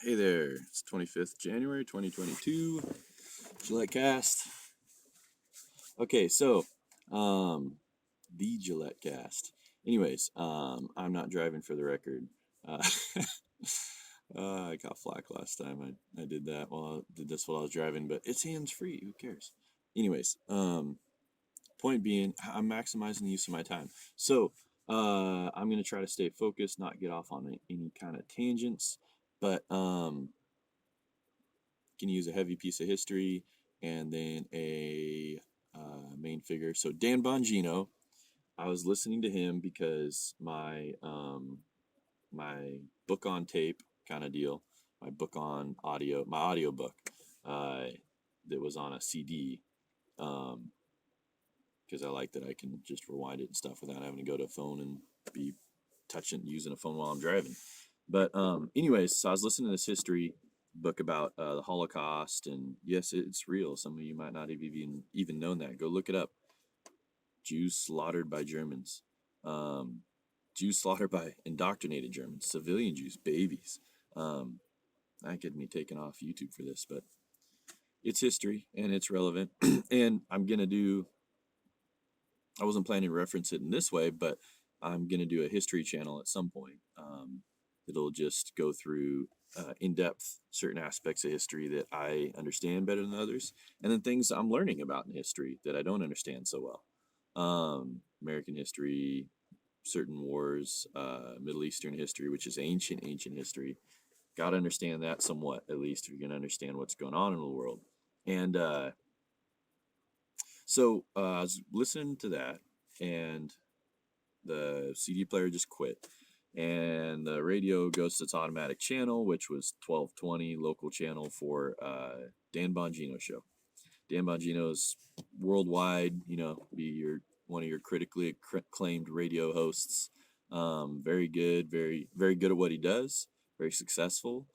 Hey there, it's 25th January 2022, Gillette Cast. Okay, so, the Gillette Cast. Anyways, I'm not driving for the record. Uh, I got flack last time. I did that did this while I was driving, but it's hands-free, who cares? Anyways, point being, I'm maximizing the use of my time. So, I'm gonna try to stay focused, not get off on any kind of tangents, but, can use a heavy piece of history and then a main figure. So Dan Bongino, I was listening to him because my book on tape kind of deal, my book on audio, my audio book that was on a CD, because I like that I can just rewind it and stuff without having to go to a phone and be using a phone while I'm driving. But anyways, so I was listening to this history book about the Holocaust, and yes, it's real. Some of you might not have even known that. Go look it up. Jews slaughtered by Germans. Jews slaughtered by indoctrinated Germans, civilian Jews, babies. That could be taken off YouTube for this, but it's history and it's relevant. And I wasn't planning to reference it in this way, but I'm going to do a history channel at some point. It'll just go through in depth certain aspects of history that I understand better than others, and then things I'm learning about in history that I don't understand so well. American history, certain wars, Middle Eastern history, which is ancient history. Got to understand that somewhat, at least, if you're going to understand what's going on in the world. And so I was listening to that, and the CD player just quit, and the radio goes to its automatic channel, which was 1220 local channel for Dan Bongino show. Dan Bongino's worldwide, be one of your critically acclaimed radio hosts. Very good, very good at what he does, very successful,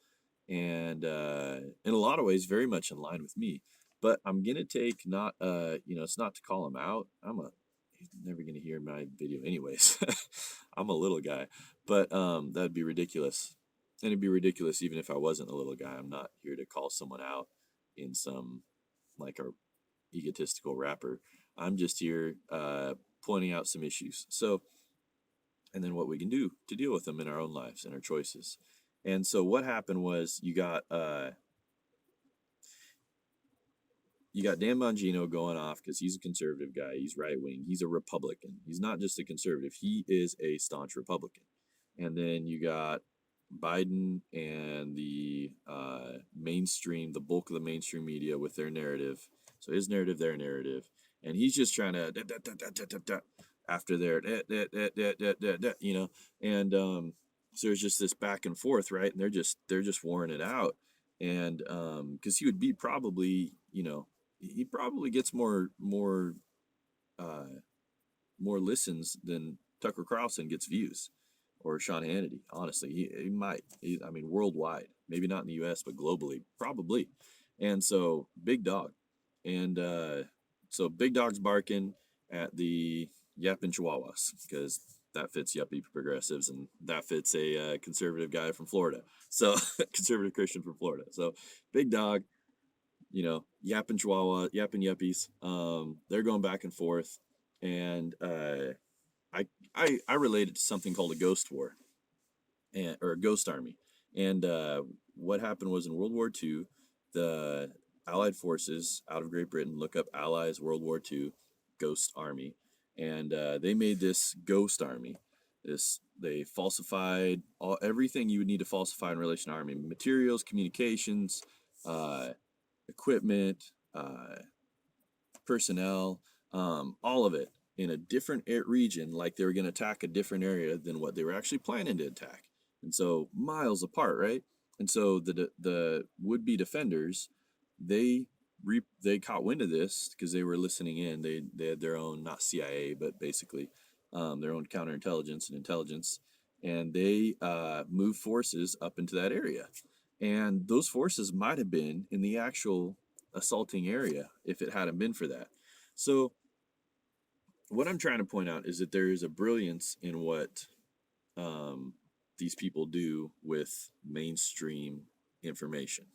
and in a lot of ways very much in line with me. But I'm gonna take not it's not to call him out. He's never gonna hear my video anyways. I'm a little guy, but that'd be ridiculous. And it'd be ridiculous even if I wasn't a little guy. I'm not here to call someone out in some like a egotistical rapper. I'm just here pointing out some issues. So, and then what we can do to deal with them in our own lives and our choices. And so what happened was you got Dan Bongino going off because he's a conservative guy. He's right wing. He's a Republican. He's not just a conservative. He is a staunch Republican. And then you got Biden and the mainstream, the bulk of the mainstream media with their narrative. So his narrative, their narrative, and he's just trying to after their and so there's just this back and forth, right? And they're just warring it out, and because he would be probably, he probably gets more listens than Tucker Carlson gets views, or Sean Hannity. Honestly, he might. I mean, worldwide, maybe not in the U.S., but globally, probably. And so, big dog, and so big dog's barking at the yapping chihuahuas because that fits yuppie progressives, and that fits a conservative guy from Florida. So conservative Christian from Florida. So big dog, yapping chihuahua, yapping yuppies. They're going back and forth, and I relate it to something called a ghost war, or a ghost army. And what happened was in World War II, the Allied forces out of Great Britain, look up Allies World War II, ghost army, and they made this ghost army. They falsified everything you would need to falsify in relation to army materials, communications, equipment, personnel, all of it in a different region, like they were going to attack a different area than what they were actually planning to attack. And so miles apart, right? And so the would-be defenders, they caught wind of this because they were listening in. They had their own, not CIA, but basically their own counterintelligence and intelligence, and they moved forces up into that area. And those forces might have been in the actual assaulting area if it hadn't been for that. So what I'm trying to point out is that there is a brilliance in what these people do with mainstream information.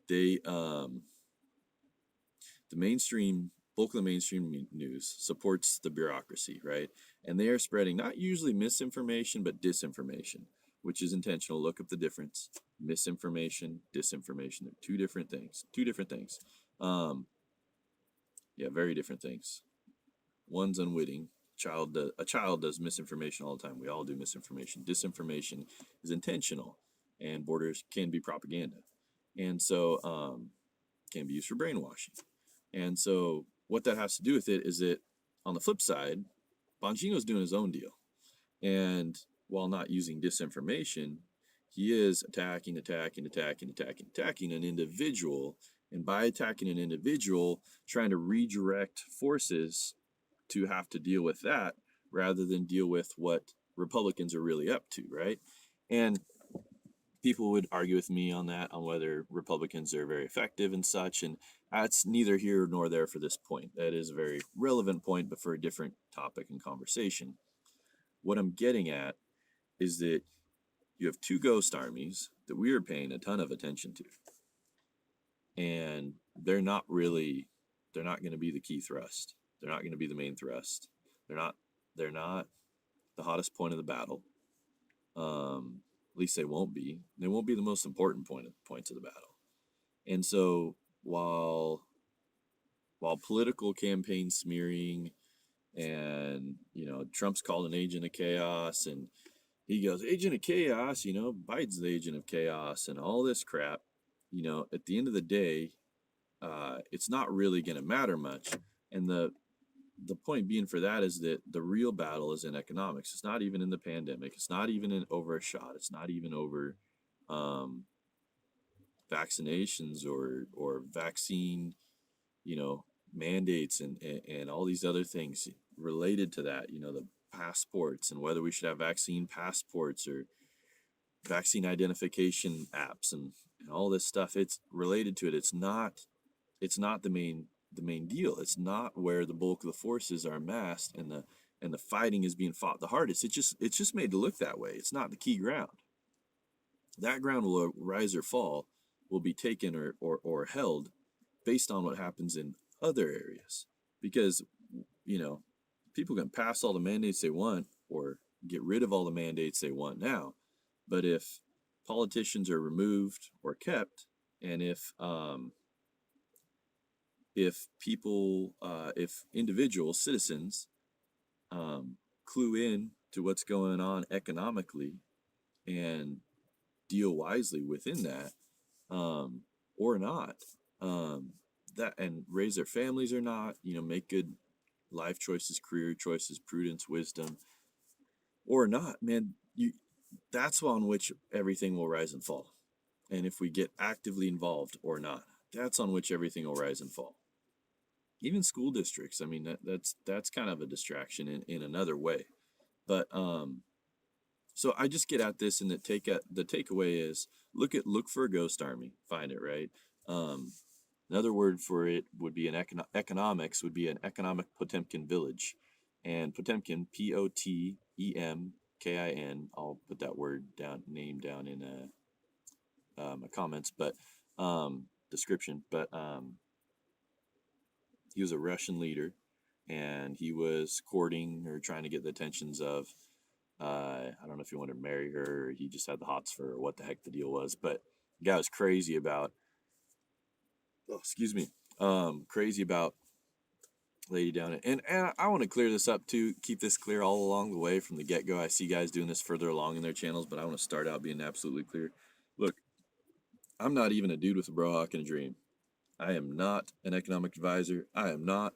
They the mainstream bulk of the mainstream news supports the bureaucracy, right? And they are spreading not usually misinformation but disinformation, which is intentional. Look up the difference. Misinformation, disinformation. They're two different things. Two different things. Um, yeah, very different things. One's unwitting. A child does misinformation all the time. We all do misinformation. Disinformation is intentional, and borders can be propaganda, and so can be used for brainwashing. And so what that has to do with it is that on the flip side, Bongino's doing his own deal, and while not using disinformation, he is attacking an individual, and by attacking an individual, trying to redirect forces to have to deal with that rather than deal with what Republicans are really up to, right? And people would argue with me on that, on whether Republicans are very effective and such, and that's neither here nor there for this point. That is a very relevant point, but for a different topic and conversation. What I'm getting at is that you have two ghost armies that we are paying a ton of attention to, and they're not going to be the key thrust. They're not going to be the main thrust. They're not the hottest point of the battle. At least they won't be. They won't be the most important points of the battle. And so while political campaign smearing and Trump's called an agent of chaos, and he goes, agent of chaos, Biden's the agent of chaos and all this crap, at the end of the day, it's not really going to matter much. And the point being for that is that the real battle is in economics. It's not even in the pandemic. It's not even over a shot. It's not even over vaccinations or vaccine, mandates and all these other things related to that. The passports and whether we should have vaccine passports or vaccine identification apps and all this stuff. It's related to it. It's not the main deal. It's not where the bulk of the forces are amassed and the fighting is being fought the hardest. It's just made to look that way. It's not the key ground. That ground will rise or fall, will be taken or held based on what happens in other areas. Because, people can pass all the mandates they want or get rid of all the mandates they want now. But if politicians are removed or kept, and if people, if individual citizens clue in to what's going on economically and deal wisely within that, or not, that and raise their families or not, make good life choices, career choices, prudence, wisdom, or not, man, that's on which everything will rise and fall. And if we get actively involved or not, that's on which everything will rise and fall. Even school districts, I mean, that's kind of a distraction in another way. But so I just get at this, and the takeaway is look for a ghost army, find it, right? Another word for it would be economics would be an economic Potemkin village, and Potemkin, Potemkin. I'll put that name down in my comments, but description. But he was a Russian leader, and he was courting or trying to get the attentions of, I don't know if he wanted to marry her, or he just had the hots for her, or what the heck the deal was. But the guy was crazy about, crazy about lady down. And I want to clear this up too, keep this clear all along the way from the get-go. I see guys doing this further along in their channels, but I want to start out being absolutely clear. Look, I'm not even a dude with a brohawk and a dream. I am not an economic advisor. I am not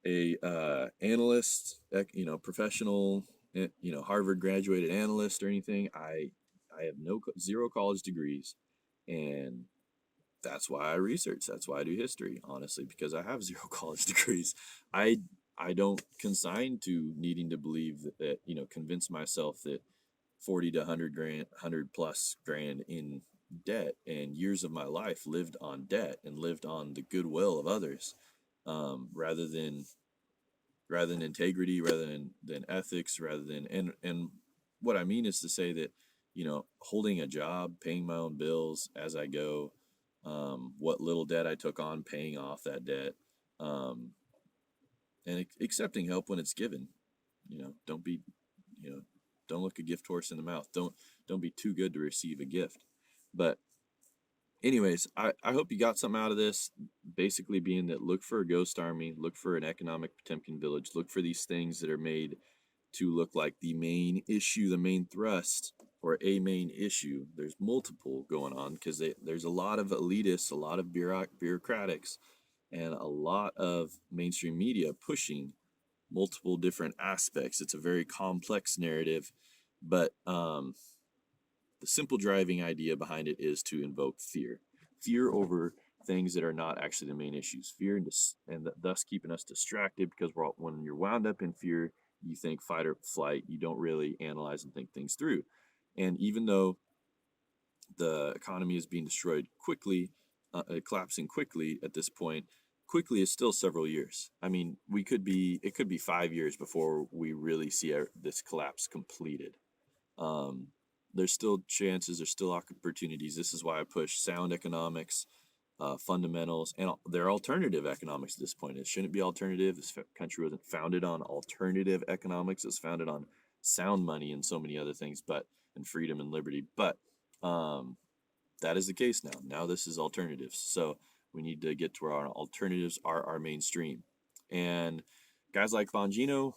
a analyst, professional, Harvard graduated analyst or anything. I have zero college degrees, and that's why I research. That's why I do history, honestly, because I have zero college degrees. I don't consign to needing to believe that convince myself that 40 to 100 plus grand in debt and years of my life lived on debt and lived on the goodwill of others, rather than integrity, rather than ethics, rather than and what I mean is to say that holding a job, paying my own bills as I go, what little debt I took on, paying off that debt, um, and accepting help when it's given. Don't be, you know, don't look a gift horse in the mouth. Don't be too good to receive a gift. But anyways, I hope you got something out of this. Basically, being that look for a ghost army, look for an economic Potemkin village, look for these things that are made to look like the main issue, the main thrust, or a main issue. There's multiple going on because there's a lot of elitists, a lot of bureaucratics, and a lot of mainstream media pushing multiple different aspects. It's a very complex narrative, but the simple driving idea behind it is to invoke fear over things that are not actually the main issues, fear and thus keeping us distracted, because when you're wound up in fear, you think fight or flight. You don't really analyze and think things through. And even though the economy is being destroyed quickly, collapsing quickly at this point, quickly is still several years. I mean, it could be 5 years before we really see this collapse completed. There's still chances, there's still opportunities. This is why I push sound economics, fundamentals, and they're alternative economics at this point. It shouldn't be alternative. This country wasn't founded on alternative economics. It's founded on sound money and so many other things, and freedom and liberty. But that is the case now. Now this is alternatives. So we need to get to where our alternatives are our mainstream. And guys like Bongino,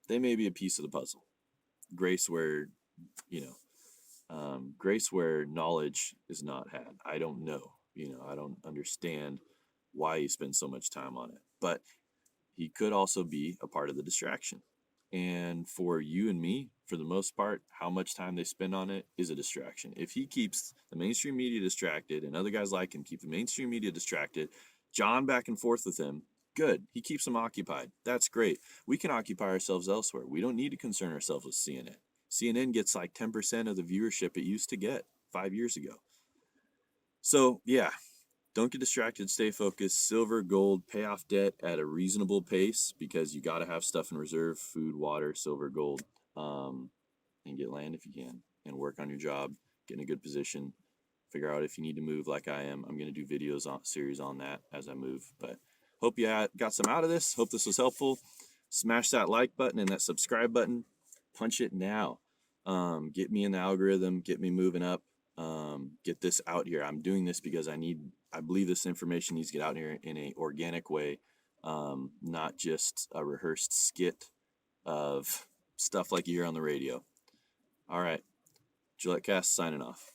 they may be a piece of the puzzle. Grace where knowledge is not had. I don't know. I don't understand why he spends so much time on it. But he could also be a part of the distraction. And for you and me, for the most part, how much time they spend on it is a distraction. If he keeps the mainstream media distracted, and other guys like him keep the mainstream media distracted, John back and forth with him, good. He keeps them occupied. That's great. We can occupy ourselves elsewhere. We don't need to concern ourselves with CNN. CNN gets like 10% of the viewership it used to get 5 years ago. So, yeah, don't get distracted. Stay focused. Silver, gold, pay off debt at a reasonable pace, because you got to have stuff in reserve, food, water, silver, gold, and get land if you can, and work on your job, get in a good position, figure out if you need to move like I am. I'm going to do series on that as I move. But hope you got some out of this. Hope this was helpful. Smash that like button and that subscribe button. Punch it now. Get me in the algorithm, get me moving up, get this out here. I'm doing this because I believe this information needs to get out here in an organic way, not just a rehearsed skit of stuff like you hear on the radio. All right, Gillette Cast signing off.